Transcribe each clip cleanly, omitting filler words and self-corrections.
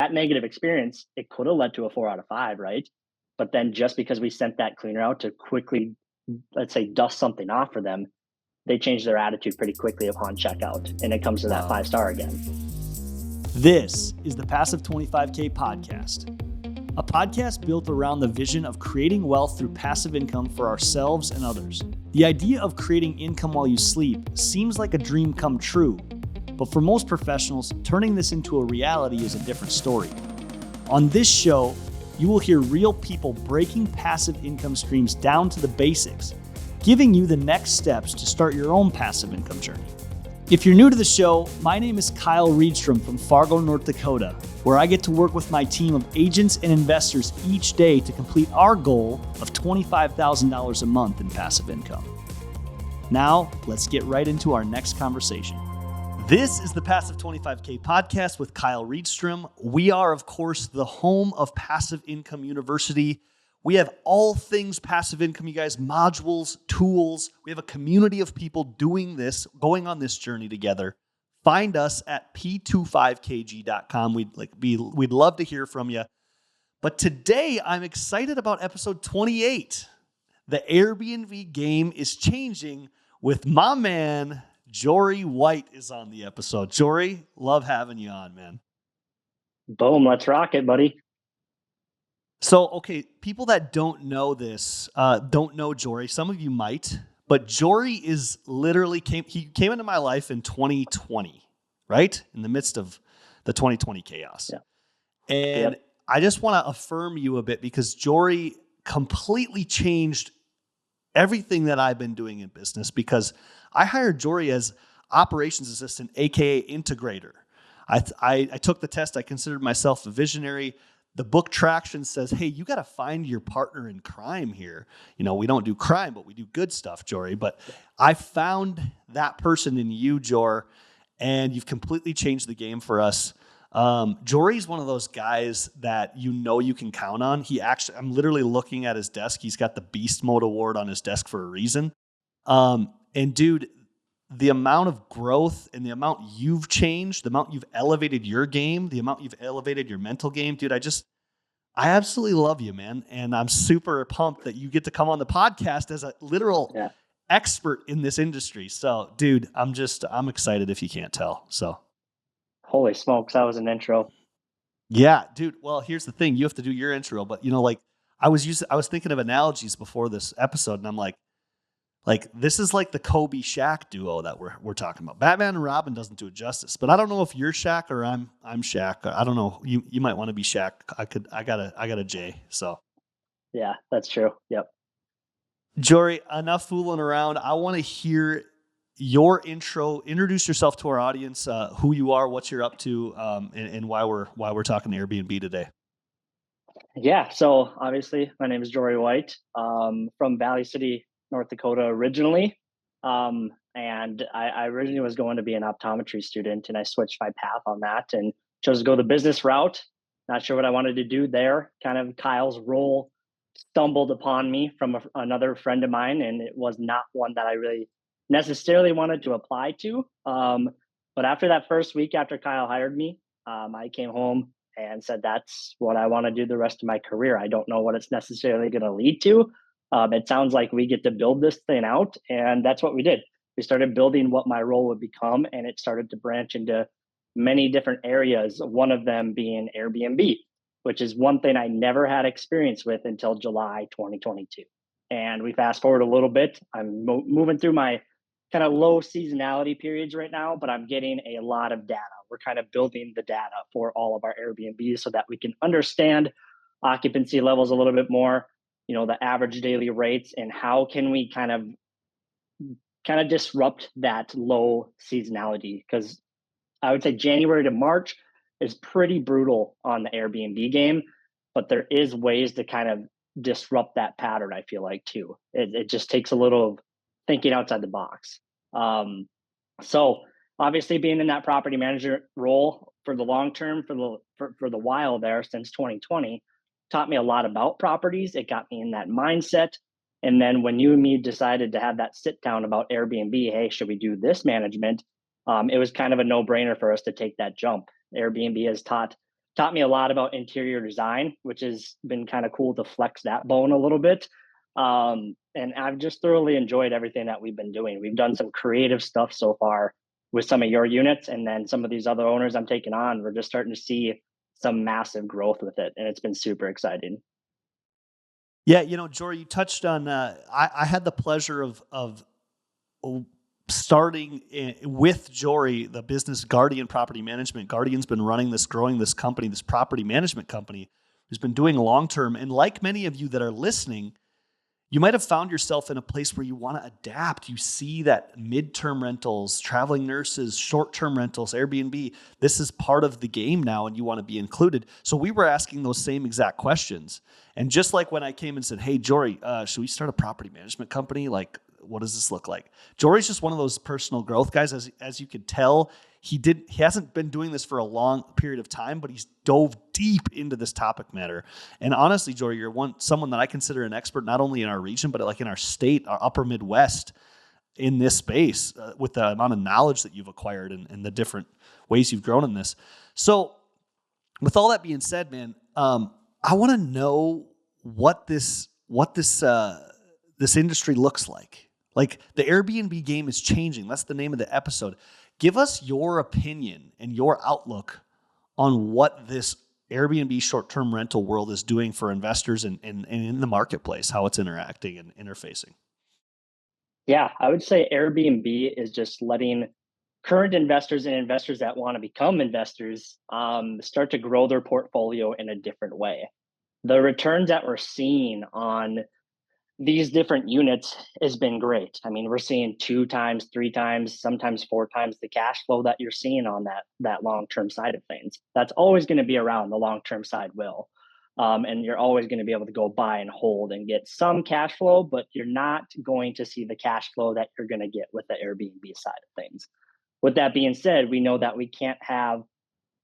that negative experience, it could have led to a 4 out of 5, right? But then just because we sent that cleaner out to quickly, let's say, dust something off for them, they changed their attitude pretty quickly upon checkout. And it comes to that 5-star again. This is the Passive 25K podcast, a podcast built around the vision of creating wealth through passive income for ourselves and others. The idea of creating income while you sleep seems like a dream come true, but for most professionals, turning this into a reality is a different story. On this show, you will hear real people breaking passive income streams down to the basics, giving you the next steps to start your own passive income journey. If you're new to the show, my name is Kyle Reedstrom from Fargo, North Dakota, where I get to work with my team of agents and investors each day to complete our goal of $25,000 a month in passive income. Now, let's get right into our next conversation. This is the Passive 25K podcast with Kyle Reedstrom. We are, of course, the home of Passive Income University. We have all things passive income, you guys, modules, tools. We have a community of people doing this, going on this journey together. Find us at p25kg.com. We'd love to hear from you. But today I'm excited about episode 28. The Airbnb game is changing with my man, Jory White is on the episode. Jory, love having you on, man. Boom, let's rock it, buddy. So, okay, people that don't know this, don't know Jory. Some of you might, but Jory is literally came into my life in 2020, right? In the midst of the 2020 chaos. Yeah. And yep. I just want to affirm you a bit because Jory completely changed everything that I've been doing in business because I hired Jory as operations assistant, AKA integrator. I took the test. I considered myself a visionary. The book Traction says, hey, you got to find your partner in crime here. You know, we don't do crime, but we do good stuff, Jory. But I found that person in you, Jor, and you've completely changed the game for us. Jory's one of those guys that you can count on. I'm literally looking at his desk. He's got the Beast Mode Award on his desk for a reason. And dude, the amount of growth and the amount you've changed, the amount you've elevated your game, the amount you've elevated your mental game, dude, I absolutely love you, man. And I'm super pumped that you get to come on the podcast as a literal expert in this industry. So, dude, I'm excited if you can't tell. So, holy smokes, that was an intro. Yeah, dude. Well, here's the thing. You have to do your intro, but I was thinking of analogies before this episode, and I'm like, this is like the Kobe Shaq duo that we're talking about. Batman and Robin doesn't do it justice, but I don't know if you're Shaq or I'm Shaq. I don't know. You might want to be Shaq. I got a J. So yeah, that's true. Yep. Jory, enough fooling around. I want to hear your intro. Introduce yourself to our audience. Who you are, what you're up to, and why we're talking Airbnb today. Yeah. So obviously, my name is Jory White. From Valley City, North Dakota originally. And I originally was going to be an optometry student, and I switched my path on that and chose to go the business route. Not sure what I wanted to do there. Kind of Kyle's role stumbled upon me from another friend of mine, and it was not one that I really necessarily wanted to apply to. But after that first week after Kyle hired me, I came home and said, that's what I want to do the rest of my career. I don't know what it's necessarily going to lead to. It sounds like we get to build this thing out, and that's what we did. We started building what my role would become, and it started to branch into many different areas, one of them being Airbnb, which is one thing I never had experience with until July 2022. And we fast forward a little bit. I'm moving through my kind of low seasonality periods right now, but I'm getting a lot of data. We're kind of building the data for all of our Airbnbs so that we can understand occupancy levels a little bit more, the average daily rates, and how can we kind of disrupt that low seasonality? Because I would say January to March is pretty brutal on the Airbnb game, but there is ways to kind of disrupt that pattern, I feel like, too. It just takes a little thinking outside the box. So obviously being in that property manager role for the long term, for the while there since 2020, taught me a lot about properties. It got me in that mindset. And then when you and me decided to have that sit down about Airbnb, hey, should we do this management? It was kind of a no-brainer for us to take that jump. Airbnb has taught taught me a lot about interior design, which has been kind of cool to flex that bone a little bit. And I've just thoroughly enjoyed everything that we've been doing. We've done some creative stuff so far with some of your units, and then some of these other owners I'm taking on. We're just starting to see some massive growth with it, and it's been super exciting. Yeah, Jory, you touched on. I had the pleasure of starting with Jory the business Guardian Property Management. Guardian's been growing this company, this property management company, who's been doing long term. And like many of you that are listening, you might have found yourself in a place where you want to adapt. You see that midterm rentals, traveling nurses, short-term rentals, Airbnb, this is part of the game now and you want to be included. So we were asking those same exact questions. And just like when I came and said, hey, Jory, should we start a property management company? Like, what does this look like? Jory's just one of those personal growth guys. As you could tell, he hasn't been doing this for a long period of time, but he's dove deep into this topic matter. And honestly, Jory, you're someone that I consider an expert, not only in our region, but like in our state, our upper Midwest in this space, with the amount of knowledge that you've acquired and the different ways you've grown in this. So with all that being said, man, I want to know what this industry looks like. Like, the Airbnb game is changing. That's the name of the episode. Give us your opinion and your outlook on what this Airbnb short-term rental world is doing for investors and in the marketplace, how it's interacting and interfacing. Yeah, I would say Airbnb is just letting current investors and investors that want to become investors start to grow their portfolio in a different way. The returns that we're seeing on these different units has been great. I mean, we're seeing 2 times, 3 times, sometimes 4 times the cash flow that you're seeing on that long-term side of things. That's always going to be around. The long-term side will. And you're always going to be able to go buy and hold and get some cash flow, but you're not going to see the cash flow that you're going to get with the Airbnb side of things. With that being said, we know that we can't have,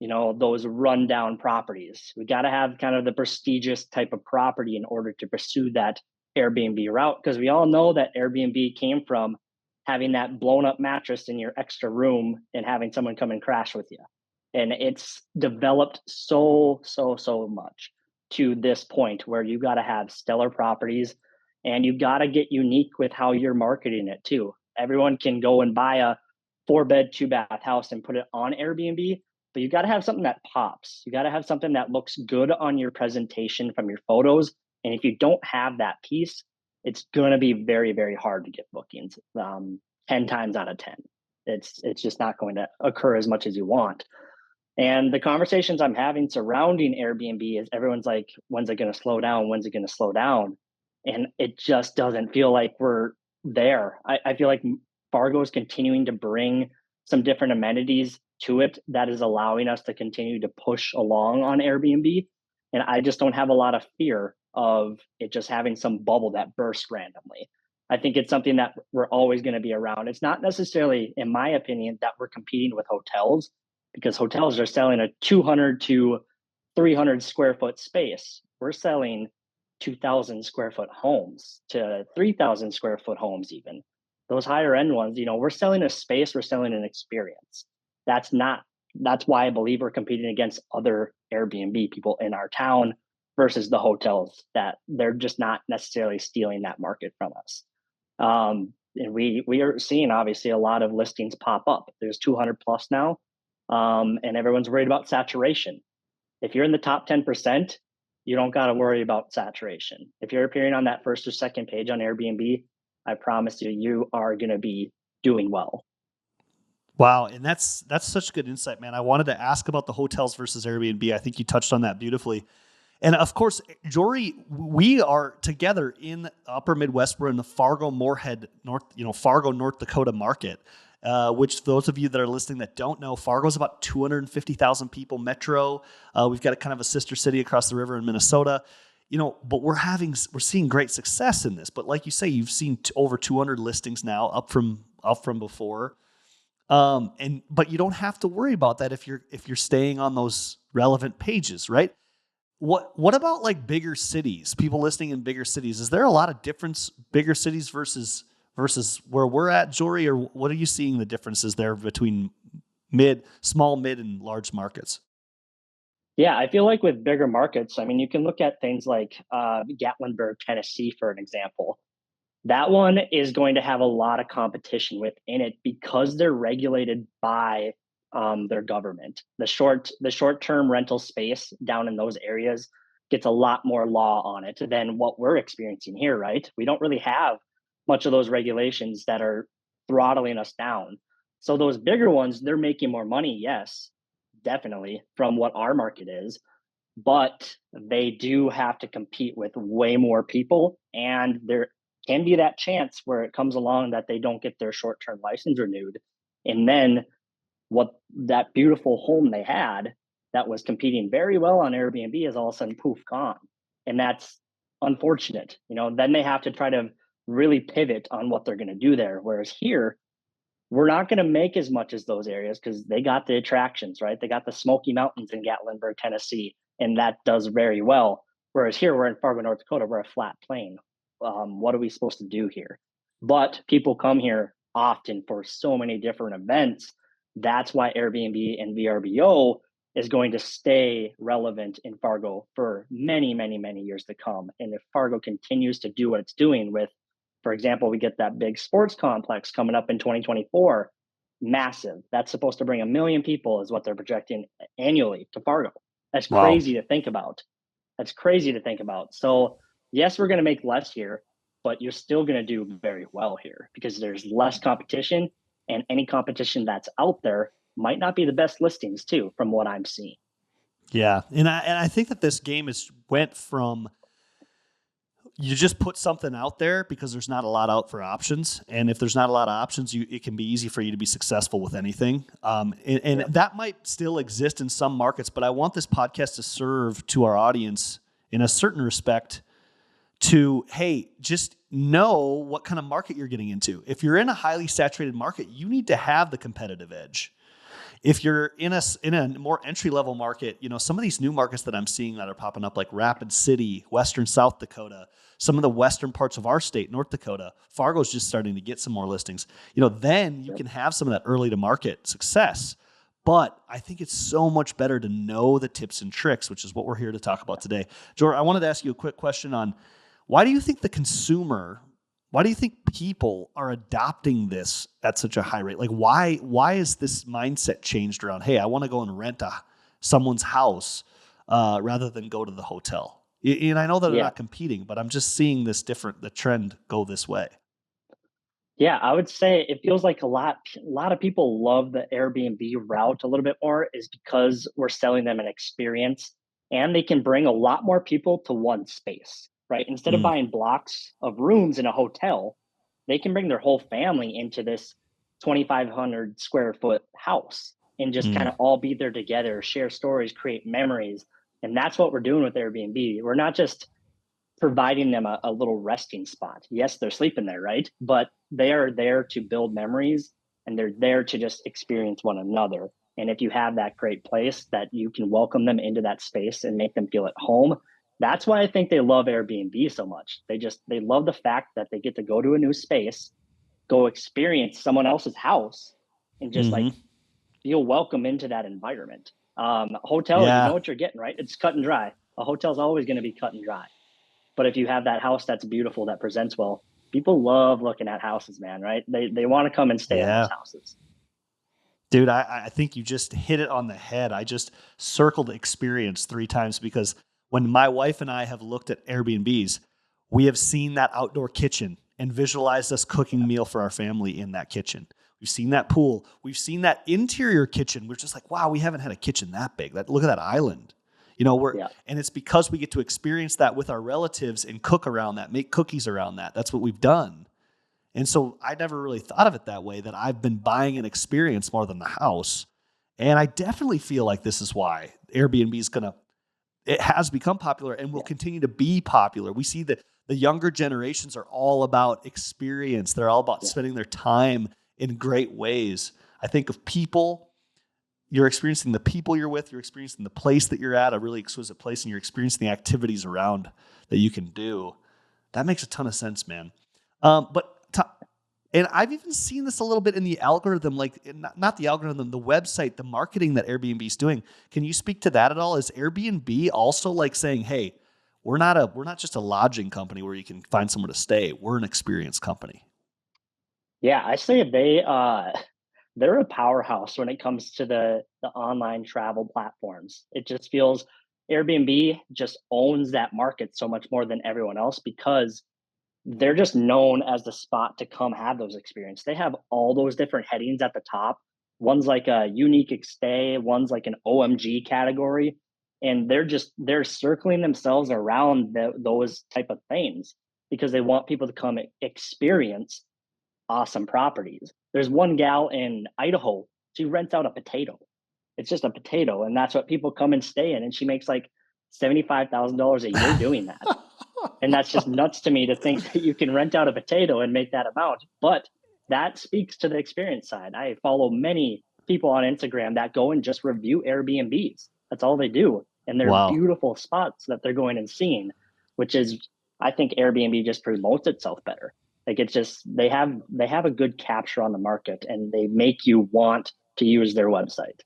those rundown properties. We got to have kind of the prestigious type of property in order to pursue that Airbnb route, because we all know that Airbnb came from having that blown up mattress in your extra room and having someone come and crash with you. And it's developed so much to this point where you got to have stellar properties, and you got to get unique with how you're marketing it too. Everyone can go and buy a 4-bed, 2-bath house and put it on Airbnb, but you got to have something that pops. You got to have something that looks good on your presentation from your photos. And if you don't have that piece, it's going to be very, very hard to get bookings. 10 times out of 10, it's just not going to occur as much as you want. And the conversations I'm having surrounding Airbnb is everyone's like, when's it going to slow down? When's it going to slow down? And it just doesn't feel like we're there. I feel like Fargo is continuing to bring some different amenities to it that is allowing us to continue to push along on Airbnb. And I just don't have a lot of fear of it just having some bubble that bursts randomly. I think it's something that we're always going to be around. It's not necessarily, in my opinion, that we're competing with hotels, because hotels are selling a 200 to 300 square foot space. We're selling 2,000 square foot homes to 3,000 square foot homes, even those higher end ones. We're selling a space, we're selling an experience. That's why I believe we're competing against other Airbnb people in our town versus the hotels, that they're just not necessarily stealing that market from us. And we are seeing obviously a lot of listings pop up. There's 200 plus now, and everyone's worried about saturation. If you're in the top 10%, you don't got to worry about saturation. If you're appearing on that first or second page on Airbnb, I promise you are going to be doing well. Wow. And that's such good insight, man. I wanted to ask about the hotels versus Airbnb. I think you touched on that beautifully. And of course, Jory, we are together in the upper Midwest. We're in the Fargo, Moorhead, Fargo, North Dakota market, which those of you that are listening that don't know, Fargo is about 250,000 people metro. We've got a kind of a sister city across the river in Minnesota, but we're seeing great success in this. But like you say, you've seen over 200 listings now, up from before. But you don't have to worry about that if you're staying on those relevant pages, right? What about like bigger cities? People listening in bigger cities, is there a lot of difference bigger cities versus where we're at, Jory, or what are you seeing the differences there between small, mid, and large markets? Yeah, I feel like with bigger markets, I mean, you can look at things like Gatlinburg, Tennessee, for an example. That one is going to have a lot of competition within it because they're regulated by their government. The short term rental space down in those areas gets a lot more law on it than what we're experiencing here. Right? We don't really have much of those regulations that are throttling us down. So those bigger ones, they're making more money. Yes, definitely from what our market is, but they do have to compete with way more people, and there can be that chance where it comes along that they don't get their short-term license renewed, and then what that beautiful home they had that was competing very well on Airbnb is all of a sudden poof gone, and that's unfortunate. Then they have to try to really pivot on what they're going to do there, whereas here we're not going to make as much as those areas because they got the attractions, right? They got the Smoky Mountains in Gatlinburg, Tennessee, and that does very well. Whereas here we're in Fargo, North Dakota, we're a flat plain. What are we supposed to do here? But people come here often for so many different events. That's why Airbnb and VRBO is going to stay relevant in Fargo for many, many, many years to come. And if Fargo continues to do what it's doing with, for example, we get that big sports complex coming up in 2024, massive. That's supposed to bring 1 million people, is what they're projecting annually to Fargo. That's Wow. crazy to think about. That's crazy to think about. So, yes, we're going to make less here, but you're still going to do very well here because there's less competition, and any competition that's out there might not be the best listings, too, from what I'm seeing. Yeah. And I think that this game is went from you just put something out there because there's not a lot out for options. And if there's not a lot of options, it can be easy for you to be successful with anything. And Yep. that might still exist in some markets, but I want this podcast to serve to our audience in a certain respect to, hey, just know what kind of market you're getting into. If you're in a highly saturated market, you need to have the competitive edge. If you're in a more entry level market, some of these new markets that I'm seeing that are popping up, like Rapid City, Western South Dakota, some of the western parts of our state, North Dakota, Fargo's just starting to get some more listings. Then you can have some of that early to market success. But I think it's so much better to know the tips and tricks, which is what we're here to talk about today. Jory, I wanted to ask you a quick question on why do you think why do you think people are adopting this at such a high rate? Like, why is this mindset changed around, hey, I want to go and rent someone's house rather than go to the hotel? And I know that they're Yeah. not competing, but I'm just seeing the trend go this way. Yeah, I would say it feels like a lot of people love the Airbnb route a little bit more is because we're selling them an experience, and they can bring a lot more people to one space, right? Instead of Mm, buying blocks of rooms in a hotel, they can bring their whole family into this 2,500 square foot house and just kind mm, of all be there together, share stories, create memories. And that's what we're doing with Airbnb. We're not just providing them a little resting spot. Yes, they're sleeping there, right? But they are there to build memories, and they're there to just experience one another. And if you have that great place that you can welcome them into that space and make them feel at home, that's why I think they love Airbnb so much. They love the fact that they get to go to a new space, go experience someone else's house, and just hmm. like feel welcome into that environment. Hotel, you know Yeah. what you're getting, right? It's cut and dry. A hotel's always going to be cut and dry. But if you have that house that's beautiful, that presents well, people love looking at houses, man, right? They want to come and stay in those Yeah. houses. Dude, I think you just hit it on the head. I just circled experience 3 times because when my wife and I have looked at Airbnbs, we have seen that outdoor kitchen and visualized us cooking a meal for our family in that kitchen. We've seen that pool. We've seen that interior kitchen. We're just like, wow, we haven't had a kitchen that big. Look at that island. Yeah. And it's because we get to experience that with our relatives and cook around that, make cookies around that. That's what we've done. And so I never really thought of it that way, that I've been buying an experience more than the house. And I definitely feel like this is why Airbnb is it has become popular and will Yeah. continue to be popular. We see that the younger generations are all about experience. They're all about Yeah. spending their time in great ways. I think of people, you're experiencing the people you're with, you're experiencing the place that you're at, a really exquisite place, and you're experiencing the activities around that you can do. That makes a ton of sense, man. But And I've even seen this a little bit in the algorithm, like not the algorithm, the website, the marketing that Airbnb is doing. Can you speak to that at all? Is Airbnb also like saying, hey, we're not just a lodging company where you can find somewhere to stay. We're an experience company. Yeah, I say they're a powerhouse when it comes to the online travel platforms. It just feels Airbnb just owns that market so much more than everyone else because they're just known as the spot to come have those experiences. They have all those different headings at the top. One's like a unique stay, one's like an OMG category, and they're circling themselves around those type of things because they want people to come experience awesome properties. There's one gal in Idaho, she rents out a potato. It's just a potato, and that's what people come and stay in. And she makes like $75,000 a year doing that. And that's just nuts to me to think that you can rent out a potato and make that amount. But that speaks to the experience side. I follow many people on Instagram that go and just review Airbnbs. That's all they do. And they're Wow. beautiful spots that they're going and seeing, which is, I think Airbnb just promotes itself better. Like it's just they have a good capture on the market and they make you want to use their website.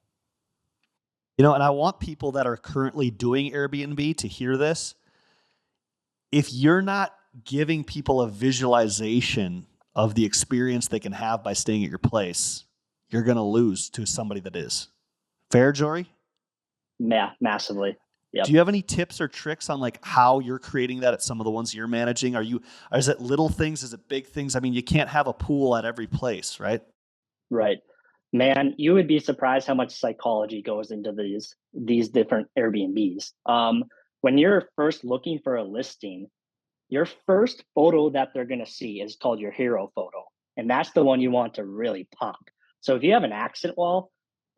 And I want people that are currently doing Airbnb to hear this. If you're not giving people a visualization of the experience they can have by staying at your place, you're going to lose to somebody that is. Fair, Jory? Yeah, massively. Do Yep. you have any tips or tricks on like how you're creating that at some of the ones you're managing? Is it little things? Is it big things? I mean, you can't have a pool at every place, right? Right. Man, you would be surprised how much psychology goes into these different Airbnbs. When you're first looking for a listing, your first photo that they're going to see is called your hero photo, and that's the one you want to really pop. So if you have an accent wall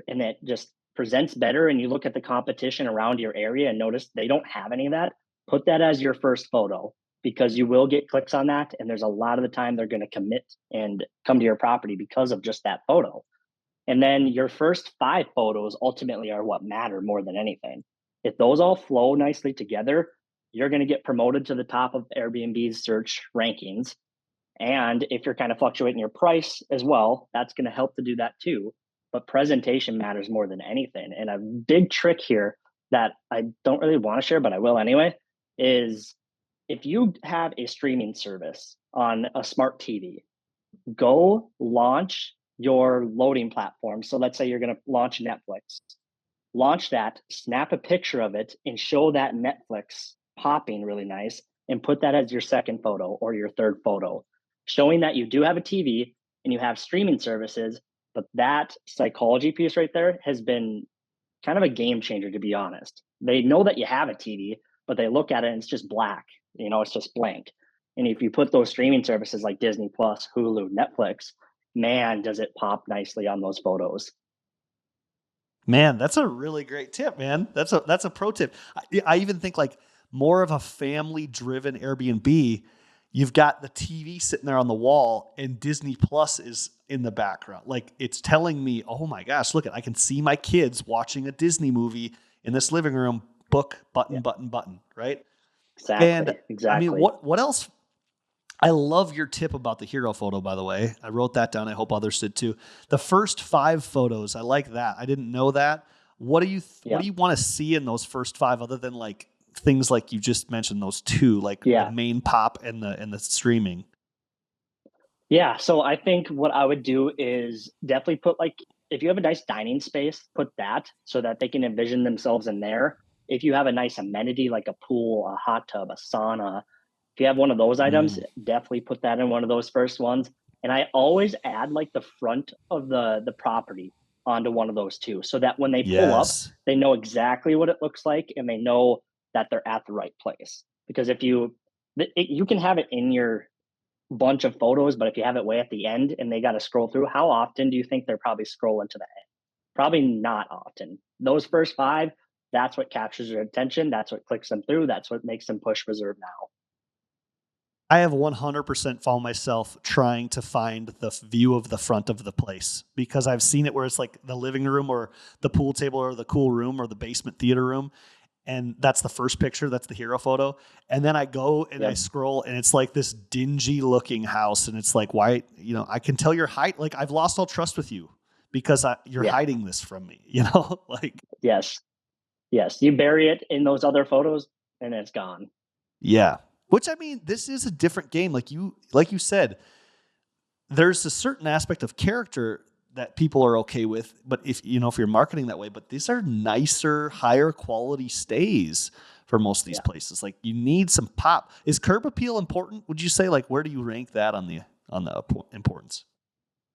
and it just presents better, and you look at the competition around your area and notice they don't have any of that, put that as your first photo because you will get clicks on that. And there's a lot of the time they're going to commit and come to your property because of just that photo. And then your first five photos ultimately are what matter more than anything. If those all flow nicely together, you're going to get promoted to the top of Airbnb's search rankings. And if you're kind of fluctuating your price as well, that's going to help to do that too. But presentation matters more than anything. And a big trick here that I don't really want to share, but I will anyway, is if you have a streaming service on a smart TV, go launch your loading platform. So let's say you're going to launch Netflix. Launch that, snap a picture of it, and show that Netflix popping really nice, and put that as your second photo or your third photo, showing that you do have a TV and you have streaming services. But that psychology piece right there has been kind of a game changer, to be honest. They know that you have a TV, but they look at it and it's just black. It's just blank. And if you put those streaming services like Disney Plus, Hulu, Netflix, man, does it pop nicely on those photos. Man, that's a really great tip, man. That's a pro tip. I even think like more of a family driven Airbnb. You've got the TV sitting there on the wall and Disney Plus is in the background. Like it's telling me, oh my gosh, look, I can see my kids watching a Disney movie in this living room. Book, button, Yeah, button, button, right? And exactly. I mean, Exactly. what else? I love your tip about the hero photo, by the way. I wrote that down. I hope others did too. The first five photos, I like that. I didn't know that. What Yeah. do you want to see in those first five, other than like things like you just mentioned, those two, like the Yeah. main pop and the streaming? Yeah. So I think what I would do is definitely put like, if you have a nice dining space, put that so that they can envision themselves in there. If you have a nice amenity like a pool, a hot tub, a sauna, if you have one of those items, Mm, definitely put that in one of those first ones. And I always add like the front of the property onto one of those too, so that when they pull up, yes. they know exactly what it looks like and they know that they're at the right place. Because if you can have it in your bunch of photos, but if you have it way at the end and they got to scroll through, how often do you think they're probably scrolling to the end? Probably not often. Those first five, that's what captures their attention. That's what clicks them through. That's what makes them push reserve now. I have 100% found myself trying to find the view of the front of the place because I've seen it where it's like the living room or the pool table or the cool room or the basement theater room. and that's the first picture. That's the hero photo. And then I go and I Yep. scroll, and it's like this dingy looking house. And it's like, why, I can tell you're like, I've lost all trust with you because you're Yeah. hiding this from me, like, Yes. Yes. You bury it in those other photos and it's gone. yeah. Which, I mean, this is a different game. Like you said, there's a certain aspect of character that people are okay with, but if you're marketing that way, but these are nicer, higher quality stays for most of these Yeah. places. Like, you need some pop. Is curb appeal important? Would you say, like, where do you rank that on the importance?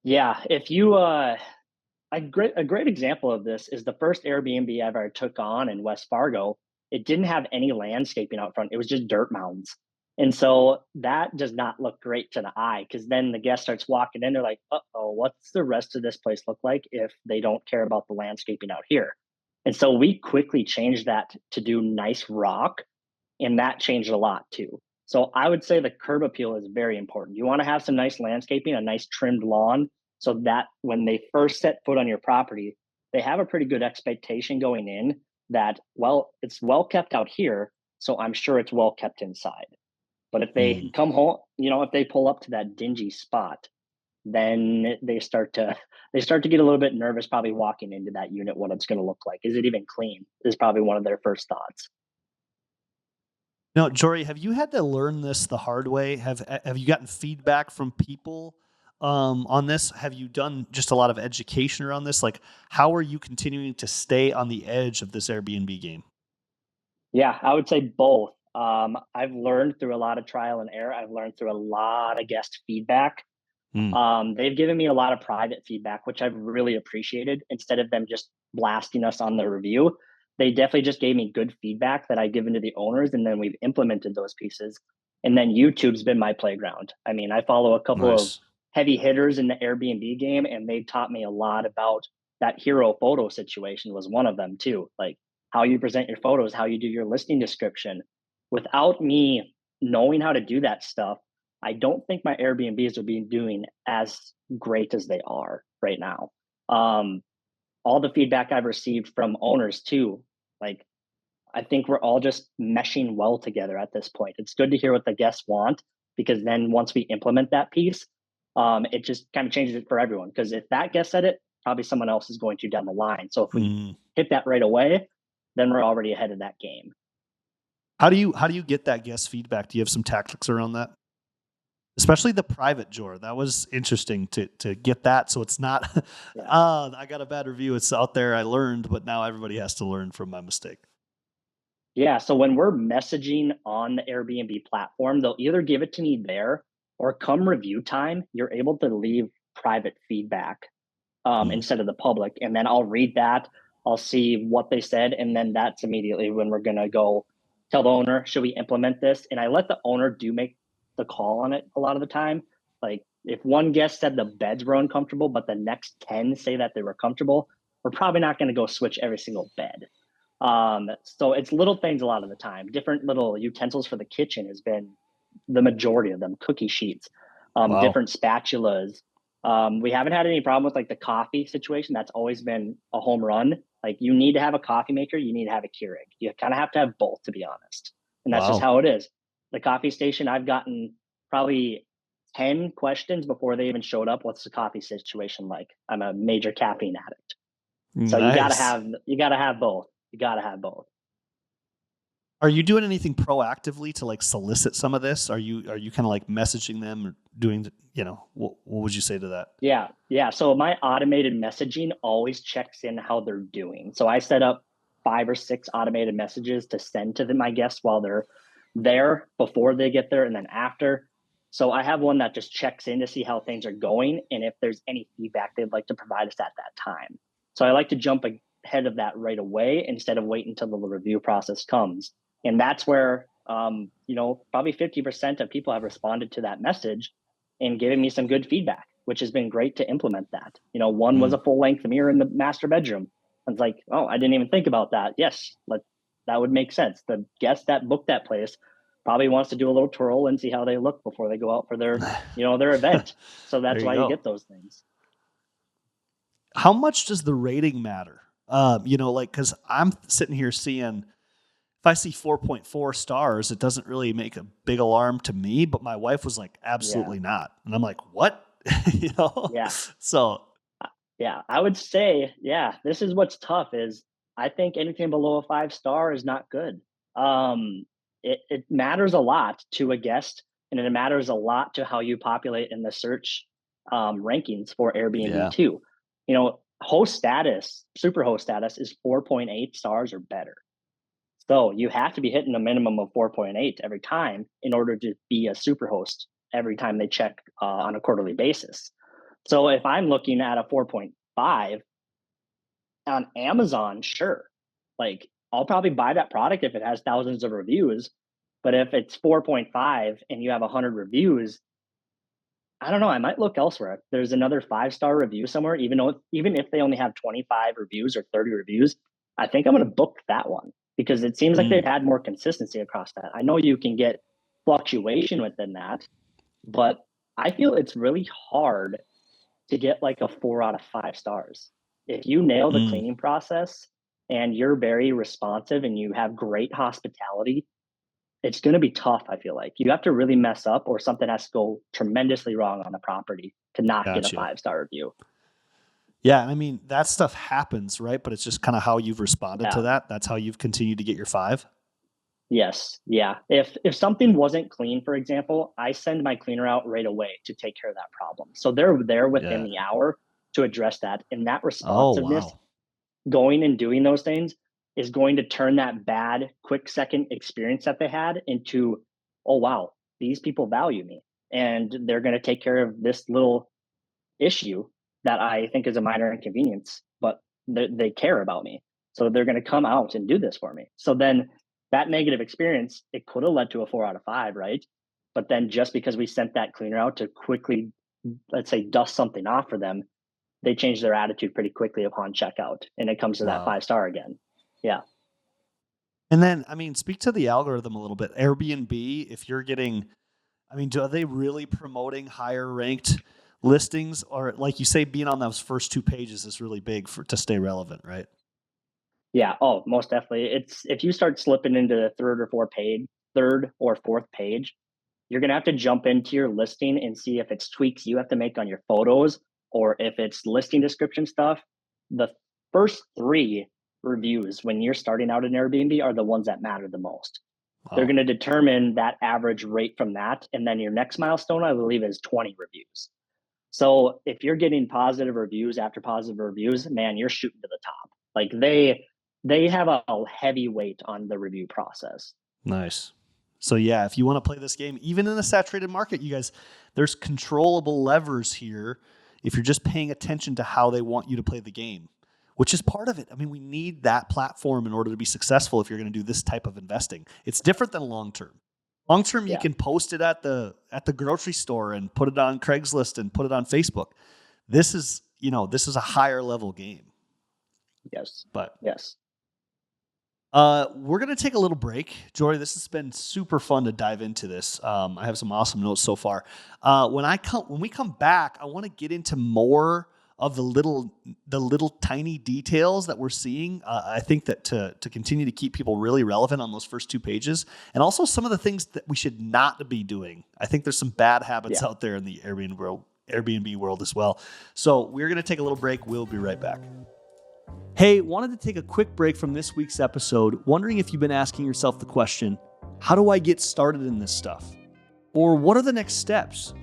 Yeah. If you a great example of this is the first Airbnb I ever took on in West Fargo. It didn't have any landscaping out front. It was just dirt mounds. And so that does not look great to the eye because then the guest starts walking in. They're like, uh-oh, what's the rest of this place look like if they don't care about the landscaping out here? And so we quickly changed that to do nice rock, and that changed a lot too. So I would say the curb appeal is very important. You want to have some nice landscaping, a nice trimmed lawn, so that when they first set foot on your property, they have a pretty good expectation going in that, well, it's well kept out here, so I'm sure it's well kept inside. But if they Mm. come home, if they pull up to that dingy spot, then they start to get a little bit nervous probably walking into that unit, what it's going to look like. Is it even clean? Is probably one of their first thoughts. Now, Jory, have you had to learn this the hard way? Have you gotten feedback from people on this? Have you done just a lot of education around this? Like, how are you continuing to stay on the edge of this Airbnb game? Yeah, I would say both. I've learned through a lot of trial and error. I've learned through a lot of guest feedback. Mm, They've given me a lot of private feedback, which I've really appreciated. Instead of them just blasting us on the review, they definitely just gave me good feedback that I've given to the owners, and then we've implemented those pieces. And then YouTube's been my playground. I mean, I follow a couple of nice. heavy hitters in the Airbnb game, and they taught me a lot about that hero photo situation was one of them too. Like how you present your photos, how you do your listing description. Without me knowing how to do that stuff, I don't think my Airbnbs would be doing as great as they are right now. Um, all the feedback I've received from owners too, like I think we're all just meshing well together at this point. It's good to hear what the guests want because then once we implement that piece, it just kind of changes it for everyone. Because if that guest said it, probably someone else is going to down the line. So if we Mm. hit that right away, then we're already ahead of that game. How do you get that guest feedback? Do you have some tactics around that? Especially the private Jor. That was interesting to get that. So it's not, Yeah. I got a bad review. It's out there. I learned, but now everybody has to learn from my mistake. Yeah, so when we're messaging on the Airbnb platform, they'll either give it to me there or come review time, you're able to leave private feedback Mm. instead of the public. And then I'll read that, I'll see what they said. And then that's immediately when we're going to go tell the owner, should we implement this? And I let the owner do make the call on it a lot of the time. Like if one guest said the beds were uncomfortable, but the next 10 say that they were comfortable, we're probably not going to go switch every single bed. So it's little things a lot of the time. Different little utensils for the kitchen has been the majority of them. Cookie sheets, Wow. different spatulas. We haven't had any problem with like the coffee situation. That's always been a home run. Like you need to have a coffee maker, you need to have a Keurig. You kind of have to have both, to be honest. And that's just Wow. how it is. The coffee station, I've gotten probably 10 questions before they even showed up. What's the coffee situation like? I'm a major caffeine addict. So you gotta Nice. have you gotta have both. You gotta have both. Are you doing anything proactively to like solicit some of this? Are you kind of like messaging them or doing, what would you say to that? Yeah, yeah. So my automated messaging always checks in how they're doing. So I set up 5 or 6 automated messages to send to my guests while they're there, before they get there, and then after. So I have one that just checks in to see how things are going and if there's any feedback they'd like to provide us at that time. So I like to jump ahead of that right away instead of waiting until the review process comes. And that's where probably 50% of people have responded to that message and giving me some good feedback, which has been great to implement that. One was Mm. a full length mirror in the master bedroom. I was like, oh, I didn't even think about that. Yes, that would make sense. The guest that booked that place probably wants to do a little twirl and see how they look before they go out for their event. So There that's you why you go. get those things. How much does the rating matter? Like, because I'm sitting here seeing if I see 4.4 stars, it doesn't really make a big alarm to me, but my wife was like, absolutely not. And I'm like, what? You know? Yeah. So Yeah, I would say, yeah, this is what's tough is I think anything below a 5 star is not good. It matters a lot to a guest, and it matters a lot to how you populate in the search rankings for Airbnb yeah, too. Host status, super host status is 4.8 stars or better. So you have to be hitting a minimum of 4.8 every time in order to be a super host every time they check on a quarterly basis. So if I'm looking at a 4.5 on Amazon, sure. Like I'll probably buy that product if it has thousands of reviews. But if it's 4.5 and you have 100 reviews, I don't know. I might look elsewhere. If there's another 5 star review somewhere, even if they only have 25 reviews or 30 reviews, I think I'm going to book that one because it seems like they've had more consistency across that. I know you can get fluctuation within that, but I feel it's really hard to get like a 4 out of 5 stars. If you nail the cleaning process and you're very responsive and you have great hospitality, it's going to be tough. I feel like you have to really mess up or something has to go tremendously wrong on the property to not get a gotcha. 5 star review. Yeah, I mean, that stuff happens, right? But it's just kind of how you've responded to Yeah. that. That's how you've continued to get your 5. Yes. Yeah. If something wasn't clean, for example, I send my cleaner out right away to take care of that problem. So they're there within Yeah. the hour to address that. And that Oh, responsiveness, wow. going and doing those things is going to turn that bad quick second experience that they had into, oh wow, these people value me and they're going to take care of this little issue that I think is a minor inconvenience, but they care about me. So they're going to come out and do this for me. So then that negative experience, it could have led to a 4 out of 5, right? But then just because we sent that cleaner out to quickly, let's say, dust something off for them, they change their attitude pretty quickly upon checkout. And it comes to that Wow. 5 star again. Yeah. And then, I mean, speak to the algorithm a little bit. Airbnb, if you're getting, I mean, are they really promoting higher ranked listings? Or like you say, being on those first 2 pages is really big to stay relevant, right? Yeah. Oh, most definitely. It's if you start slipping into the third or fourth page, you're going to have to jump into your listing and see if it's tweaks you have to make on your photos or if it's listing description stuff. The first 3 reviews when you're starting out in Airbnb are the ones that matter the most. They're Wow. going to determine that average rate from that. And then your next milestone, I believe, is 20 reviews. So if you're getting positive reviews after positive reviews, man, you're shooting to the top. Like they have a heavy weight on the review process. Nice. So yeah, if you want to play this game, even in a saturated market, you guys, there's controllable levers here if you're just paying attention to how they want you to play the game, which is part of it. I mean, we need that platform in order to be successful if you're going to do this type of investing. It's different than long term. Long term, you Yeah. can post it at the grocery store and put it on Craigslist and put it on Facebook. This is a higher level game. Yes. But Yes. we're going to take a little break. Jory, this has been super fun to dive into this. I have some awesome notes so far. When we come back, I want to get into more of the little tiny details that we're seeing. I think that to continue to keep people really relevant on those first 2 pages, and also some of the things that we should not be doing. I think there's some bad habits out there in the Airbnb world as well. So we're going to take a little break. We'll be right back. Hey, wanted to take a quick break from this week's episode, wondering if you've been asking yourself the question, how do I get started in this stuff? Or what are the next steps?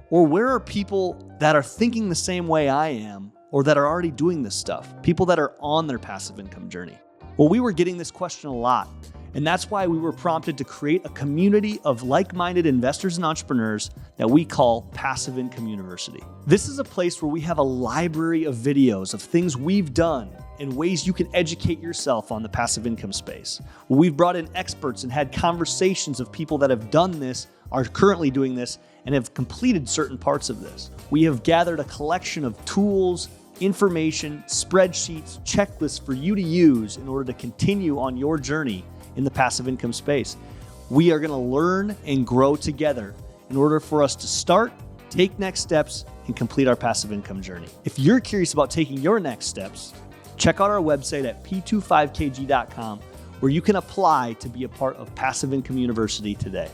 Or where are people that are thinking the same way I am, or that are already doing this stuff? People that are on their passive income journey. Well, we were getting this question a lot, and that's why we were prompted to create a community of like-minded investors and entrepreneurs that we call Passive Income University. This is a place where we have a library of videos of things we've done and ways you can educate yourself on the passive income space. We've brought in experts and had conversations of people that have done this, are currently doing this, and have completed certain parts of this. We have gathered a collection of tools, information, spreadsheets, checklists for you to use in order to continue on your journey in the passive income space. We are going to learn and grow together in order for us to start, take next steps, and complete our passive income journey. If you're curious about taking your next steps, check out our website at p25kg.com, where you can apply to be a part of Passive Income University today.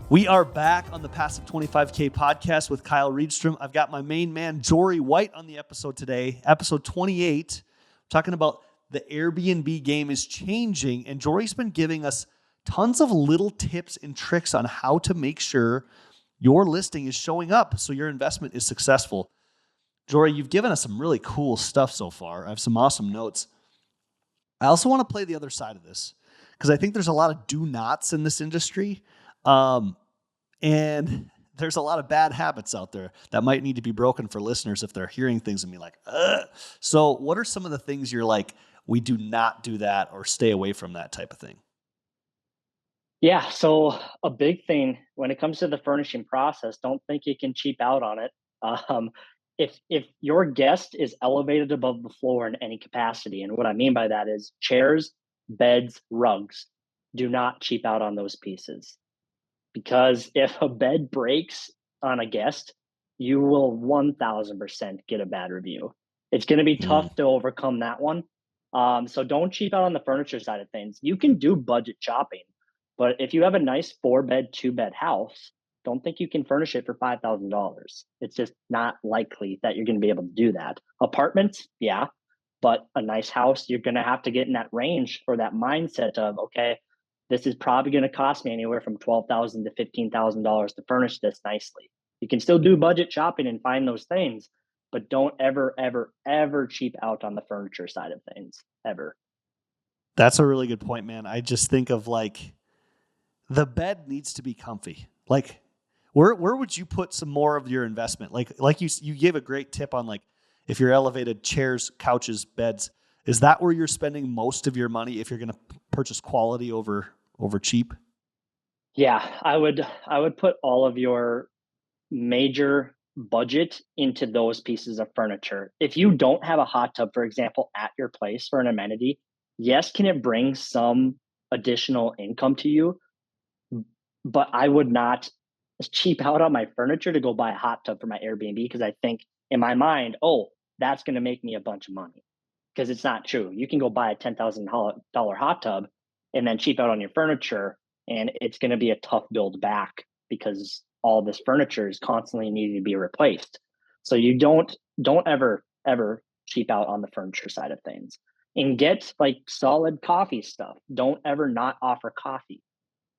We are back on the Passive 25K podcast with Kyle Reedstrom. I've got my main man, Jory White, on the episode today, episode 28, talking about the Airbnb game is changing. And Jory's been giving us tons of little tips and tricks on how to make sure your listing is showing up so your investment is successful. Jory, you've given us some really cool stuff so far. I have some awesome notes. I also want to play the other side of this because I think there's a lot of do nots in this industry. And there's a lot of bad habits out there that might need to be broken for listeners if they're hearing things and be like, ugh. So what are some of the things you're like, we do not do that or stay away from that type of thing? Yeah, so a big thing when it comes to the furnishing process, don't think you can cheap out on it. Um, if your guest is elevated above the floor in any capacity, and what I mean by that is chairs, beds, rugs, do not cheap out on those pieces. Because if a bed breaks on a guest, you will 1000% get a bad review. It's going to be tough to overcome that one. So don't cheap out on the furniture side of things. You can do budget shopping, but if you have a nice 4-bed, 2-bed house, don't think you can furnish it for $5,000. It's just not likely that you're going to be able to do that. Apartments, yeah, but a nice house, you're going to have to get in that range or that mindset of, okay, this is probably going to cost me anywhere from $12,000 to $15,000 to furnish this nicely. You can still do budget shopping and find those things, but don't ever, ever, ever cheap out on the furniture side of things, ever. That's a really good point, man. I just think of like the bed needs to be comfy. Like where would you put some more of your investment? Like you gave a great tip on like if you're elevated chairs, couches, beds. Is that where you're spending most of your money if you're going to purchase quality over cheap? Yeah, I would put all of your major budget into those pieces of furniture. If you don't have a hot tub, for example, at your place for an amenity, yes, can it bring some additional income to you? But I would not cheap out on my furniture to go buy a hot tub for my Airbnb because I think in my mind, oh, that's going to make me a bunch of money. Because it's not true. You can go buy a $10,000 hot tub and then cheap out on your furniture, and it's going to be a tough build back because all this furniture is constantly needing to be replaced. So you don't ever cheap out on the furniture side of things, and get like solid coffee stuff. Don't ever not offer coffee.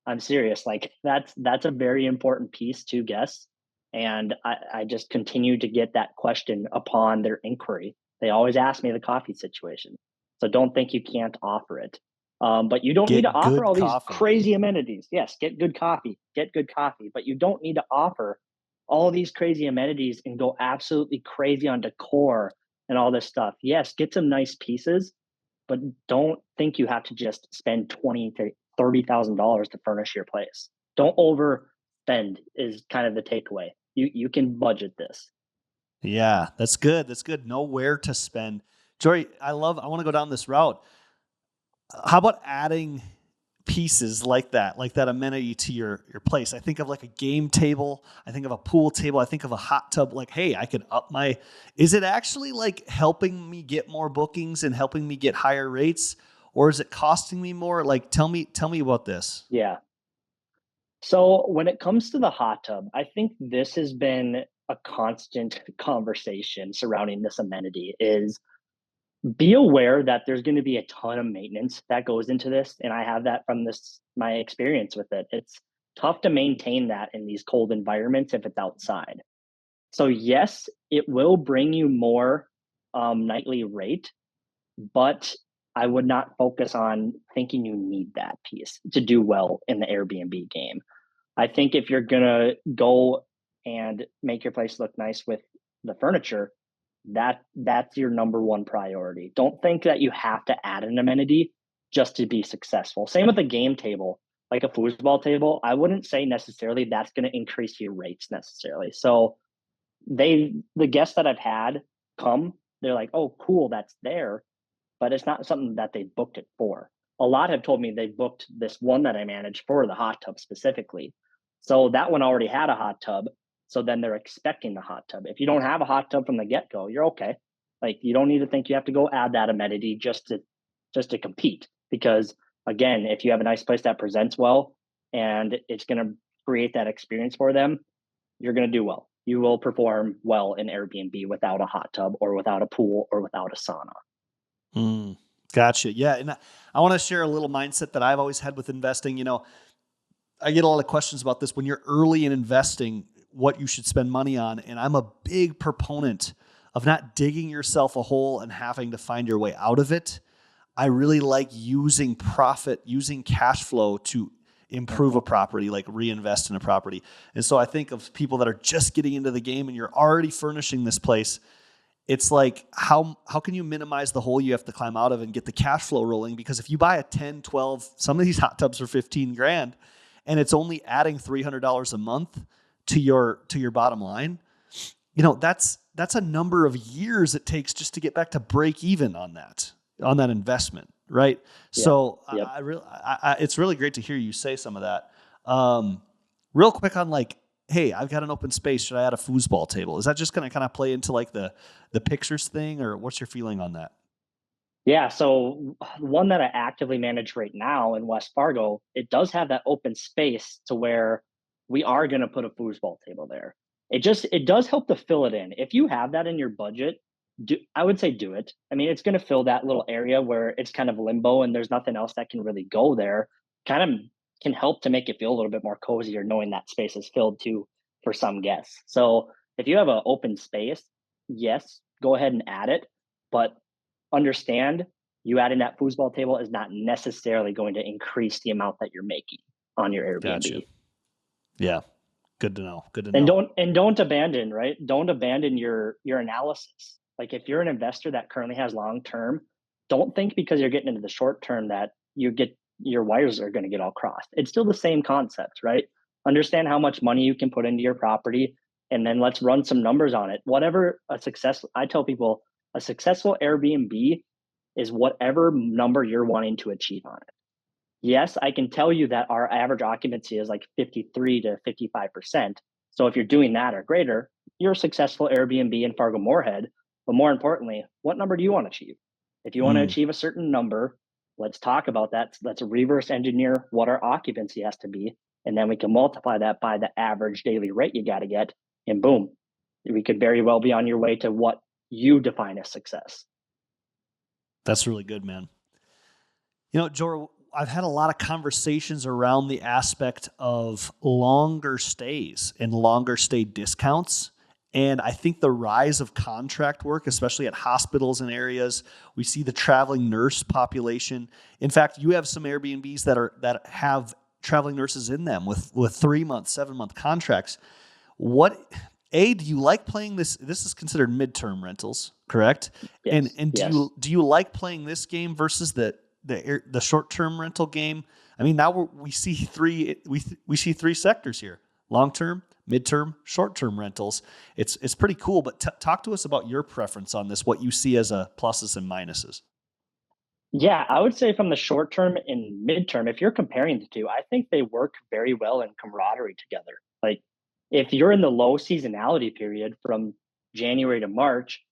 I'm serious. Like that's a very important piece to guests. And I just continue to get that question upon their inquiry. They always ask me the coffee situation. So don't think you can't offer it. But you don't need to Get offer good all these coffee. crazy amenities. Yes, get good coffee, but you don't need to offer all these crazy amenities and go absolutely crazy on decor and all this stuff. Yes, get some nice pieces, but don't think you have to just spend twenty to $30,000 to furnish your place. Don't overspend is kind of the takeaway. You can budget this. Yeah, that's good. That's good. Know where to spend. Jory, I want to go down this route. How about adding pieces like that amenity to your place? I think of like a game table. I think of a pool table. I think of a hot tub. Like, hey, I could up my, is it actually like helping me get more bookings and helping me get higher rates? Or is it costing me more? Like, tell me about this. Yeah. So when it comes to the hot tub, I think this has been a constant conversation surrounding this amenity is be aware that there's going to be a ton of maintenance that goes into this, and I have that from this my experience with it. It's tough to maintain that in these cold environments if it's outside. So yes, it will bring you more nightly rate, but I would not focus on thinking you need that piece to do well in the Airbnb game. I think if you're gonna go and make your place look nice with the furniture, that's your number one priority. Don't think that you have to add an amenity just to be successful. Same with a game table, like a foosball table. I wouldn't say necessarily that's going to increase your rates necessarily. So the guests that I've had come, they're like, oh, cool, that's there, but it's not something that they booked it for. A lot have told me they booked this one that I managed for the hot tub specifically. So that one already had a hot tub. So then they're expecting the hot tub. If you don't have a hot tub from the get go, you're okay. Like you don't need to think you have to go add that amenity just to compete because again, if you have a nice place that presents well and it's going to create that experience for them, you're going to do well. You will perform well in Airbnb without a hot tub or without a pool or without a sauna. Mm, gotcha. Yeah. And I want to share a little mindset that I've always had with investing. I get a lot of questions about this when you're early in investing, what you should spend money on. And I'm a big proponent of not digging yourself a hole and having to find your way out of it. I really like using cash flow to improve a property, like reinvest in a property. And so I think of people that are just getting into the game and you're already furnishing this place. It's like, how can you minimize the hole you have to climb out of and get the cash flow rolling? Because if you buy a 10, 12, some of these hot tubs are 15 grand and it's only adding $300 a month to your bottom line, that's a number of years it takes just to get back to break even on that investment, right? Yeah. So Yep. it's really great to hear you say some of that. Real quick on like, hey, I've got an open space. Should I add a foosball table? Is that just going to kind of play into like the pictures thing, or what's your feeling on that? Yeah, so one that I actively manage right now in West Fargo, it does have that open space to where we are going to put a foosball table there. It does help to fill it in. If you have that in your budget, I would say do it. I mean, it's going to fill that little area where it's kind of limbo and there's nothing else that can really go there. Kind of can help to make it feel a little bit more cozier knowing that space is filled too for some guests. So if you have an open space, yes, go ahead and add it. But understand you adding that foosball table is not necessarily going to increase the amount that you're making on your Gotcha. Airbnb. Yeah. Good to know. Good to And know. don't abandon, right? Don't abandon your analysis. Like if you're an investor that currently has long term, don't think because you're getting into the short term that your wires are going to get all crossed. It's still the same concept, right? Understand how much money you can put into your property and then let's run some numbers on it. Whatever I tell people a successful Airbnb is whatever number you're wanting to achieve on it. Yes, I can tell you that our average occupancy is like 53 to 55%. So if you're doing that or greater, you're a successful Airbnb in Fargo Moorhead. But more importantly, what number do you want to achieve? If you want to Mm, achieve a certain number, let's talk about that. Let's reverse engineer what our occupancy has to be. And then we can multiply that by the average daily rate you got to get. And boom, we could very well be on your way to what you define as success. that's really good, man. Jory, I've had a lot of conversations around the aspect of longer stays and longer stay discounts. And I think the rise of contract work, especially at hospitals and areas, we see the traveling nurse population. In fact, you have some Airbnbs that have traveling nurses in them with 3-month, 7-month contracts. Do you like playing this? This is considered midterm rentals, correct? Yes. And Yes. do you like playing this game versus the short term rental game? I mean, now we see three sectors here: long term, midterm, short term rentals. It's pretty cool. But talk to us about your preference on this. What you see as a pluses and minuses. Yeah, I would say from the short term and midterm, if you're comparing the two, I think they work very well in camaraderie together. Like if you're in the low seasonality period from January to March,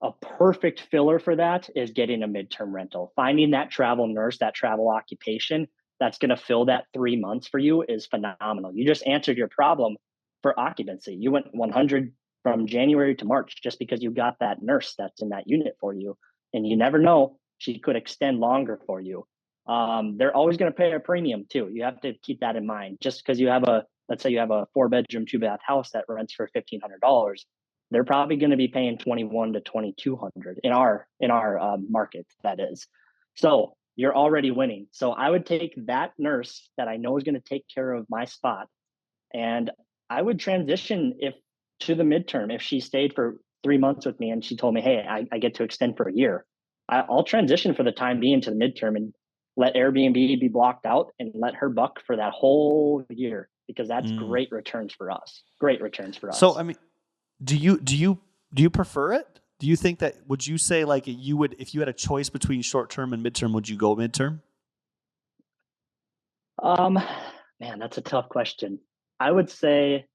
a perfect filler for that is getting a midterm rental. Finding that travel nurse, that travel occupation that's going to fill that 3 months for you is phenomenal. You just answered your problem for occupancy. You went 100 from January to March just because you got that nurse that's in that unit for you. And you never know, she could extend longer for you. They're always going to pay a premium too. You have to keep that in mind. Just because let's say you have a 4-bedroom, 2-bath house that rents for $1,500, they're probably going to be paying 21 to 2,200 in our market. That is, so you're already winning. So I would take that nurse that I know is going to take care of my spot, and I would transition if to the midterm. If she stayed for 3 months with me and she told me, "Hey, I get to extend for a year," I'll transition for the time being to the midterm and let Airbnb be blocked out and let her buck for that whole year because that's Mm. great returns for us. Great returns for So us. I mean, do you prefer it? Do you think that would you say like you would if you had a choice between short term and midterm, would you go midterm? Um, Man, that's a tough question. I would say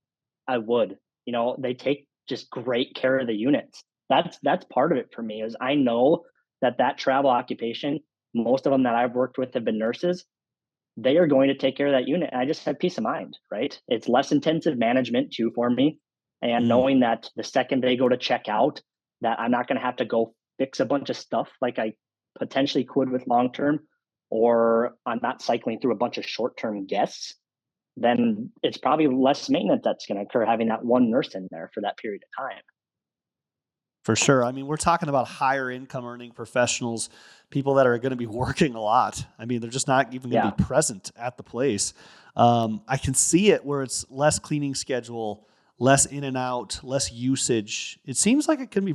I would. They take just great care of the units. That's part of it for me is I know that travel occupation most of them that I've worked with have been nurses. They are going to take care of that unit. And I just have peace of mind, right? It's less intensive management too for me. And Mm, knowing that the second they go to check out, that I'm not going to have to go fix a bunch of stuff like I potentially could with long term, or I'm not cycling through a bunch of short term guests, then it's probably less maintenance that's going to occur having that one nurse in there for that period of time. for sure. I mean, we're talking about higher income earning professionals, people that are going to be working a lot. I mean, they're just not even going to be Yeah. present at the place. I can see it where it's less cleaning schedule, less in and out, less usage. It seems like it can be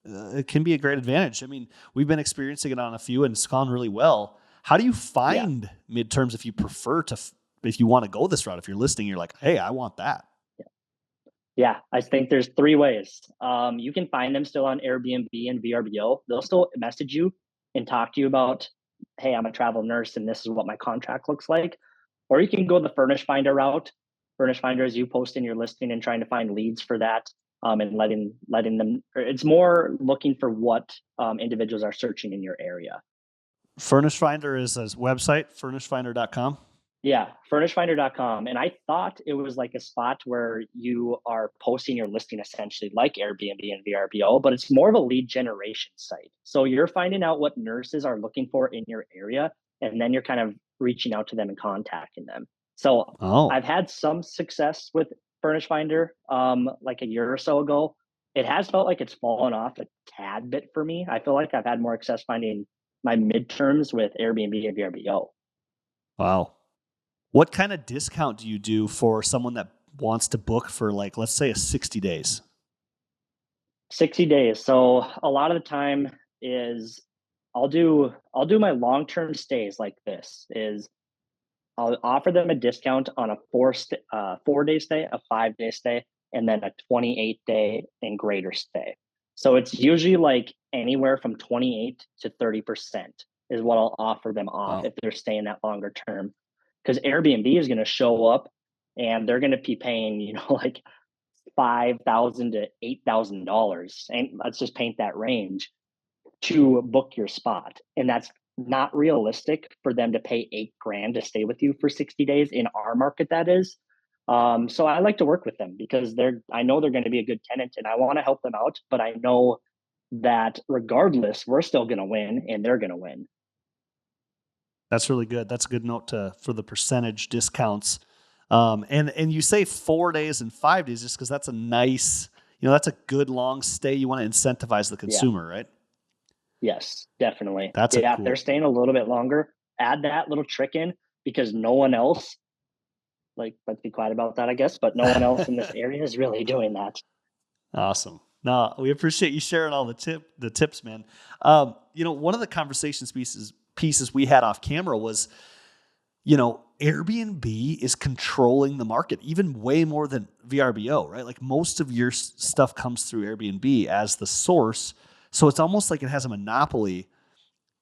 it can be a great advantage. I mean, we've been experiencing it on a few and it's gone really well. How do you Yeah. find midterms if you prefer to, if you want to go this route? If you're listening, you're like, hey, I want that. Yeah, I think there's three ways. You can find them still on Airbnb and VRBO. They'll still message you and talk to you about, hey, I'm a travel nurse and this is what my contract looks like. Or you can go the Furnish Finder route. Furnish Finder is you posting your listing and trying to find leads for that, and letting them. It's more looking for what individuals are searching in your area. Furnish Finder is a website, furnishfinder.com. Yeah, furnishfinder.com. And I thought it was like a spot where you are posting your listing essentially like Airbnb and VRBO, but it's more of a lead generation site. So you're finding out what nurses are looking for in your area, and then you're kind of reaching out to them and contacting them. So I've Oh, had some success with Furnish Finder like a year or so ago. It has felt like it's fallen off a tad bit for me. I feel like I've had more success finding my midterms with Airbnb and VRBO. wow. What kind of discount do you do for someone that wants to book for, like, let's say a 60 days? 60 days. So a lot of the time is I'll do my long-term stays like this is I'll offer them a discount on a 4-day stay, a 5-day stay, and then a 28-day and greater stay. So it's usually like anywhere from 28 to 30% is what I'll offer them off Wow. if they're staying that longer term. Because Airbnb is going to show up and they're going to be paying, like $5,000 to $8,000, and let's just paint that range to book your spot, and that's not realistic for them to pay 8 grand to stay with you for 60 days in our market. That is, so I like to work with them because I know they're going to be a good tenant, and I want to help them out. But I know that regardless, we're still going to win, and they're going to win. That's really good. That's a good note for the percentage discounts. And you say 4 days and 5 days just because that's a nice, that's a good long stay. You want to incentivize the Yeah. consumer, right? Yes, definitely. That's a Yeah, if they're cool. staying a little bit longer, add that little trick in because no one else, like, let's be quiet about that, I guess, but no one else in this area is really doing that. Awesome. No, we appreciate you sharing all the tips, man. One of the conversations pieces we had off camera was, Airbnb is controlling the market even way more than VRBO, right? Like most of your stuff comes through Airbnb as the source. So it's almost like it has a monopoly. Yes.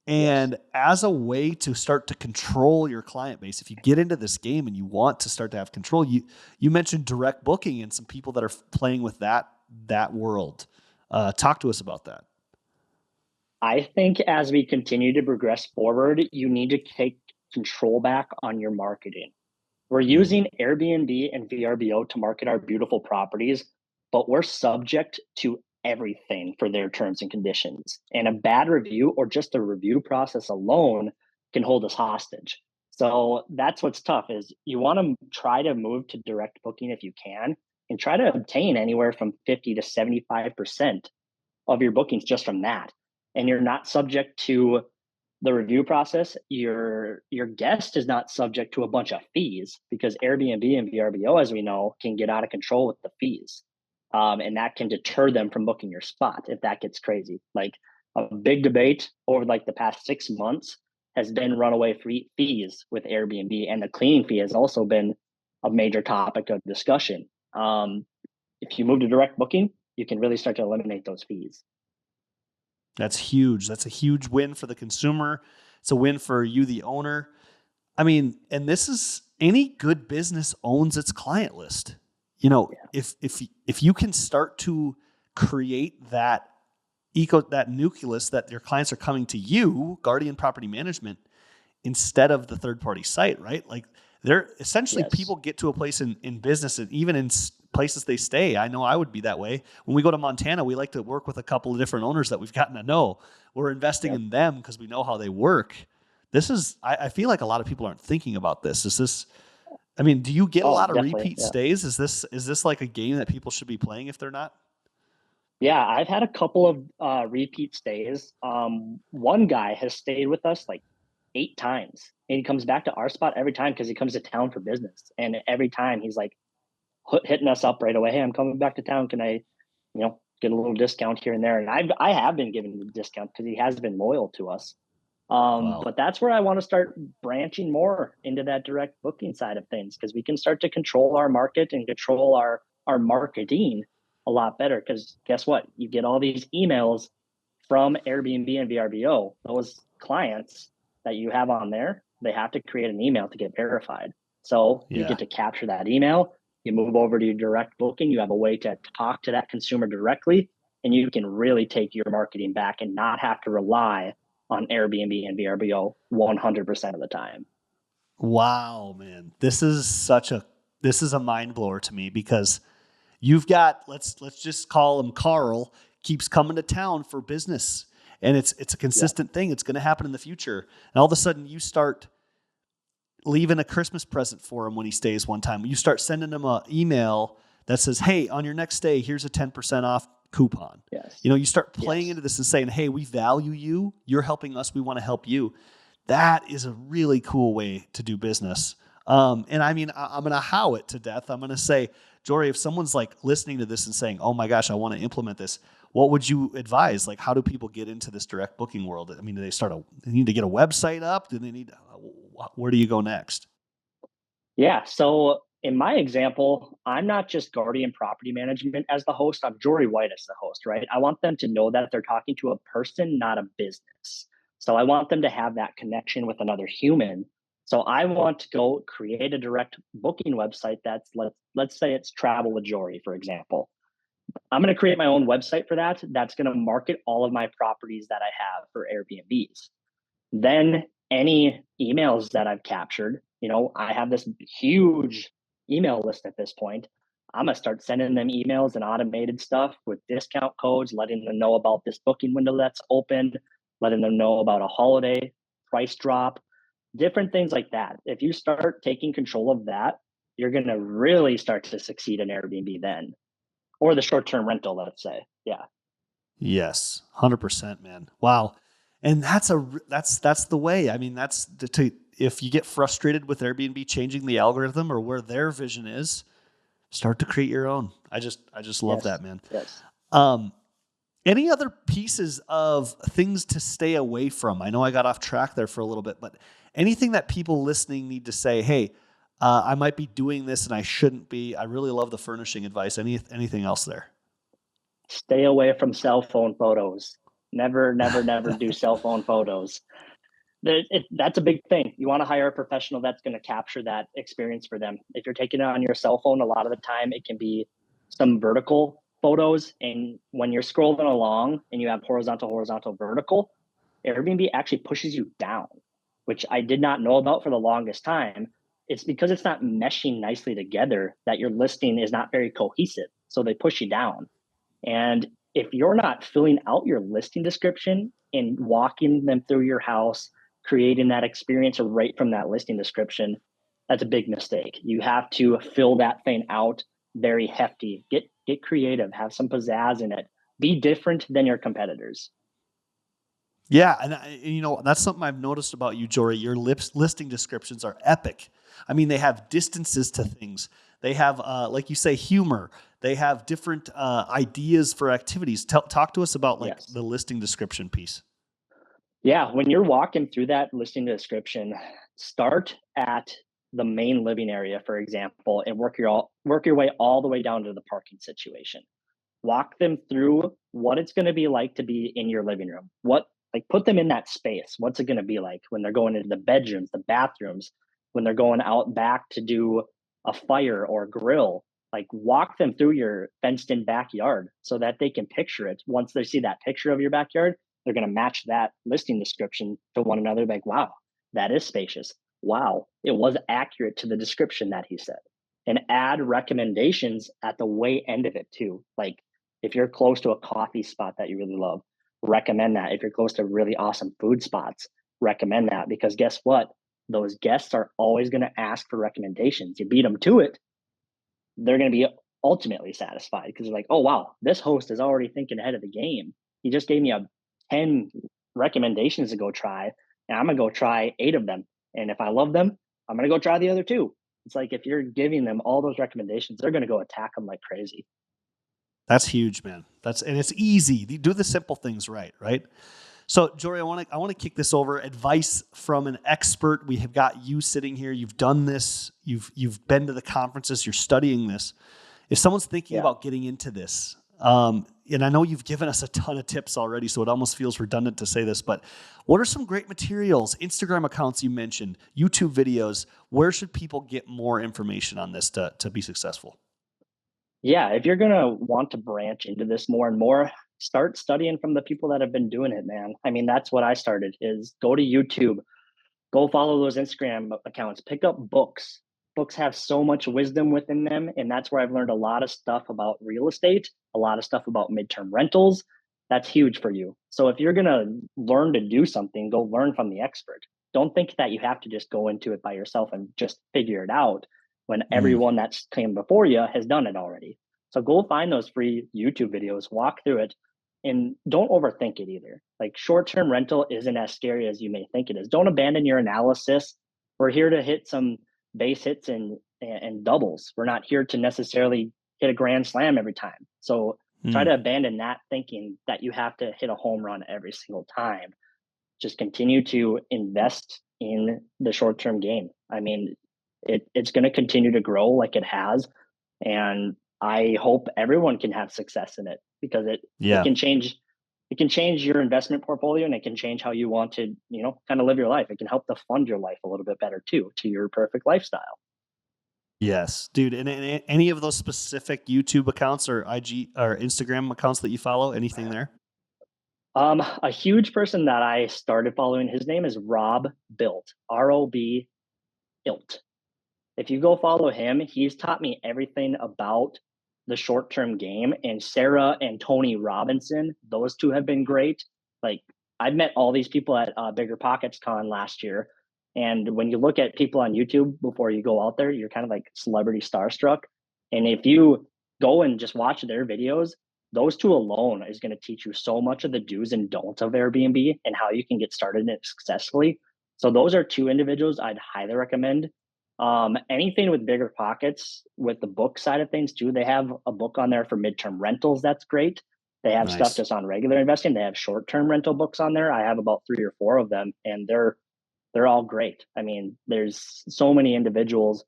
And as a way to start to control your client base, if you get into this game and you want to start to have control, you mentioned direct booking and some people that are playing with that world. Talk to us about that. I think as we continue to progress forward, you need to take control back on your marketing. We're Mm. using Airbnb and VRBO to market our beautiful properties, but we're subject to everything for their terms and conditions. And a bad review or just the review process alone can hold us hostage. So that's what's tough is you want to try to move to direct booking if you can and try to obtain anywhere from 50 to 75% of your bookings just from that. And you're not subject to the review process. Your guest is not subject to a bunch of fees because Airbnb and VRBO, as we know, can get out of control with the fees. And that can deter them from booking your spot if that gets crazy. Like a big debate over like the past 6 months has been runaway free fees with Airbnb, and the cleaning fee has also been a major topic of discussion. If you move to direct booking, you can really start to eliminate those fees. That's huge. That's a huge win for the consumer. It's a win for you, the owner. I mean, and this is any good business owns its client list. Yeah. If you can start to create that that nucleus that your clients are coming to you, Guardian Property Management, instead of the third party site, right? Like they're essentially Yes. people get to a place in business and even in places they stay. I know I would be that way. When we go to Montana, we like to work with a couple of different owners that we've gotten to know. We're investing Yep. in them because we know how they work. This is, I feel like a lot of people aren't thinking about this. Is this, I mean, do you get a Oh, lot of definitely. repeat Yeah. stays? Is this like a game that people should be playing if they're not? Yeah, I've had a couple of repeat stays. One guy has stayed with us like 8 times, and he comes back to our spot every time because he comes to town for business. And every time he's like hitting us up right away. Hey, I'm coming back to town. Can I, get a little discount here and there? And I have been giving the discount because he has been loyal to us. Wow. But that's where I want to start branching more into that direct booking side of things because we can start to control our market and control our marketing a lot better. Because guess what? You get all these emails from Airbnb and VRBO. Those clients that you have on there, they have to create an email to get verified. So you Yeah. get to capture that email. You move over to your direct booking. You have a way to talk to that consumer directly, and you can really take your marketing back and not have to rely on Airbnb and VRBO 100% of the time. Wow, man. This is a mind blower to me because you've got, let's just call him Carl, keeps coming to town for business. And it's a Yeah. consistent thing. It's going to happen in the future. And all of a sudden you start leaving a Christmas present for him when he stays one time. You start sending him an email that says, "Hey, on your next stay, here's a 10% off coupon." Yes. You start playing Yes. into this and saying, "Hey, we value you. You're helping us. We want to help you." That is a really cool way to do business. And I mean, I'm going to how it to death. I'm going to say, Jory, if someone's like listening to this and saying, "Oh my gosh, I want to implement this," what would you advise? Like, how do people get into this direct booking world? I mean, do they need to get a website up? Do they need, where do you go next? Yeah. So in my example, I'm not just Guardian Property Management as the host, I'm Jory White as the host, right? I want them to know that they're talking to a person, not a business. So I want them to have that connection with another human. So I want to go create a direct booking website that's let's say it's Travel with Jory, for example. I'm going to create my own website for that. That's going to market all of my properties that I have for Airbnbs. Then any emails that I've captured, I have this huge email list at this point. I'm going to start sending them emails and automated stuff with discount codes, letting them know about this booking window that's open, letting them know about a holiday price drop, different things like that. If you start taking control of that, you're going to really start to succeed in Airbnb then, or the short term rental, let's say. Yeah. Yes, 100%, man. Wow. And that's the way. I mean, if you get frustrated with Airbnb changing the algorithm or where their vision is, start to create your own. I just love Yes. that, man. Yes. Um, any other pieces of things to stay away from? I know I got off track there for a little bit, but anything that people listening need to say, hey, I might be doing this and I shouldn't be. I really love the furnishing advice. Anything else there? Stay away from cell phone photos. Never, never, never do cell phone photos. That's a big thing. You want to hire a professional that's going to capture that experience for them. If you're taking it on your cell phone, a lot of the time it can be some vertical photos. And when you're scrolling along and you have horizontal, vertical, Airbnb actually pushes you down, which I did not know about for the longest time. It's because it's not meshing nicely together that your listing is not very cohesive. So they push you down. And if you're not filling out your listing description and walking them through your house, creating that experience right from that listing description, that's a big mistake. You have to fill that thing out very hefty. Get creative, have some pizzazz in it. Be different than your competitors. Yeah, and that's something I've noticed about you, Jory. Your listing descriptions are epic. I mean, they have distances to things. They have, like you say, humor. They have different ideas for activities. Talk to us about like Yes. the listing description piece. Yeah, when you're walking through that listing description, start at the main living area, for example, and work your way all the way down to the parking situation. Walk them through what it's going to be like to be in your living room. Put them in that space. What's it going to be like when they're going into the bedrooms, the bathrooms, when they're going out back to do a fire or a grill? like walk them through your fenced in backyard so that they can picture it. Once they see that picture of your backyard, they're going to match that listing description to one another. Like, wow, that is spacious. Wow, it was accurate to the description that he said. And add recommendations at the way end of it too. Like if you're close to a coffee spot that you really love, recommend that. If you're close to really awesome food spots, recommend that, because guess what? Those guests are always going to ask for recommendations. You beat them to it, they're going to be ultimately satisfied because they're like, oh, wow, this host is already thinking ahead of the game. He just gave me 10 recommendations to go try, and I'm going to go try 8 of them. And if I love them, I'm going to go try the other 2. It's like if you're giving them all those recommendations, they're going to go attack them like crazy. That's huge, man. And it's easy. You do the simple things right, right? So, Jory, I want to kick this over. Advice from an expert. We have got you sitting here. You've done this. You've been to the conferences. You're studying this. If someone's thinking about getting into this, and I know you've given us a ton of tips already, so it almost feels redundant to say this, but what are some great materials? Instagram accounts you mentioned, YouTube videos. Where should people get more information on this to be successful? Yeah, if you're going to want to branch into this more and more, start studying from the people that have been doing it, man. I mean, that's what I started, is go to YouTube, go follow those Instagram accounts, pick up books. Books have so much wisdom within them, and that's where I've learned a lot of stuff about real estate, a lot of stuff about midterm rentals. That's huge for you. So if you're going to learn to do something, go learn from the expert. Don't think that you have to just go into it by yourself and just figure it out when everyone that's came before you has done it already. So go find those free YouTube videos, walk through it, and don't overthink it either. Like short-term rental isn't as scary as you may think it is. Don't abandon your analysis. We're here to hit some base hits and doubles. We're not here to necessarily hit a grand slam every time. So try to abandon that thinking that you have to hit a home run every single time. Just continue to invest in the short-term game. I mean, it's going to continue to grow like it has, and I hope everyone can have success in it, because it can change your investment portfolio, and it can change how you want to, kind of live your life. It can help to fund your life a little bit better too, to your perfect lifestyle. Yes, dude. And any of those specific YouTube accounts or IG or Instagram accounts that you follow, anything there? A huge person that I started following, his name is Rob Built, ROB Ilt. If you go follow him, he's taught me everything about the short-term game. And Sarah and Tony Robinson, those 2 have been great. Like, I've met all these people at Bigger Pockets Con last year. And when you look at people on YouTube before you go out there, you're kind of like celebrity starstruck. And if you go and just watch their videos, those 2 alone is going to teach you so much of the do's and don'ts of Airbnb and how you can get started in it successfully. So those are 2 individuals I'd highly recommend. Anything with Bigger Pockets, with the book side of things too, they have a book on there for midterm rentals. That's great. They have stuff just on regular investing. They have short-term rental books on there. I have about 3 or 4 of them, and they're all great. I mean, there's so many individuals.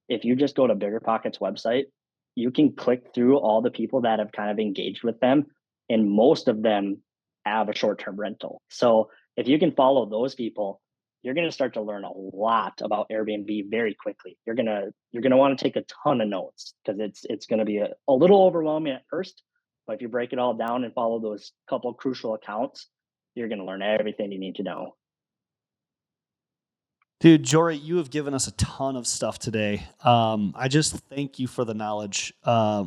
If you just go to Bigger Pockets website, you can click through all the people that have kind of engaged with them, and most of them have a short-term rental. So if you can follow those people, you're going to start to learn a lot about Airbnb very quickly. You're going to want to take a ton of notes, because it's going to be a little overwhelming at first, but if you break it all down and follow those couple of crucial accounts, you're going to learn everything you need to know. Dude, Jory, you have given us a ton of stuff today. I just thank you for the knowledge.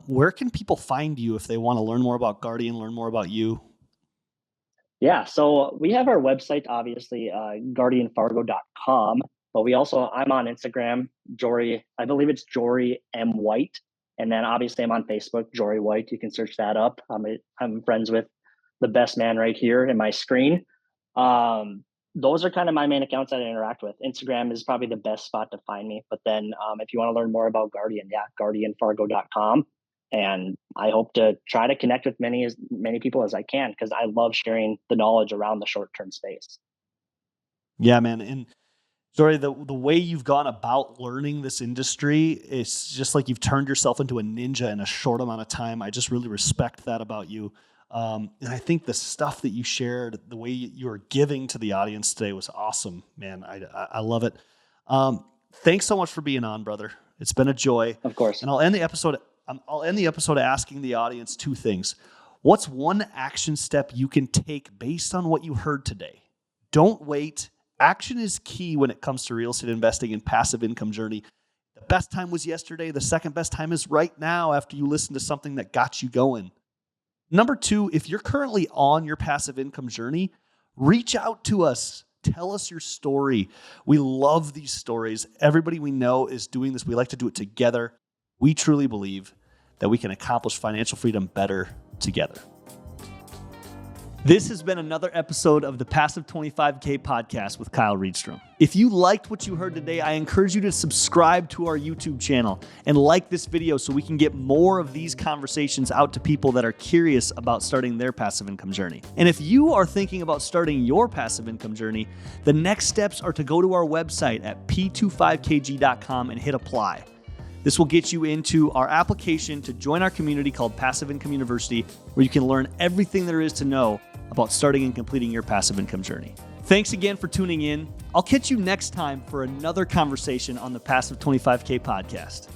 Where can people find you if they want to learn more about Guardian, learn more about you? Yeah, so we have our website, obviously, guardianfargo.com, but I'm on Instagram, Jory, I believe it's Jory M. White. And then obviously I'm on Facebook, Jory White. You can search that up. I'm friends with the best man right here in my screen. Those are kind of my main accounts that I interact with. Instagram is probably the best spot to find me. But then if you want to learn more about Guardian, guardianfargo.com. And I hope to try to connect with many people as I can, because I love sharing the knowledge around the short-term space. Yeah, man. And Jory, the way you've gone about learning this industry, it's just like you've turned yourself into a ninja in a short amount of time. I just really respect that about you. And I think the stuff that you shared, the way you were giving to the audience today was awesome, man. I love it. Thanks so much for being on, brother. It's been a joy. Of course. And I'll end the episode I'll end the episode asking the audience two things. What's one action step you can take based on what you heard today? Don't wait. Action is key when it comes to real estate investing and passive income journey. The best time was yesterday. The second best time is right now after you listen to something that got you going. Number two, if you're currently on your passive income journey, reach out to us. Tell us your story. We love these stories. Everybody we know is doing this. We like to do it together. We truly believe that we can accomplish financial freedom better together. This has been another episode of the Passive 25K podcast with Kyle Reedstrom. If you liked what you heard today, I encourage you to subscribe to our YouTube channel and like this video so we can get more of these conversations out to people that are curious about starting their passive income journey. And if you are thinking about starting your passive income journey, the next steps are to go to our website at p25kg.com and hit apply. This will get you into our application to join our community called Passive Income University, where you can learn everything there is to know about starting and completing your passive income journey. Thanks again for tuning in. I'll catch you next time for another conversation on the Passive 25K podcast.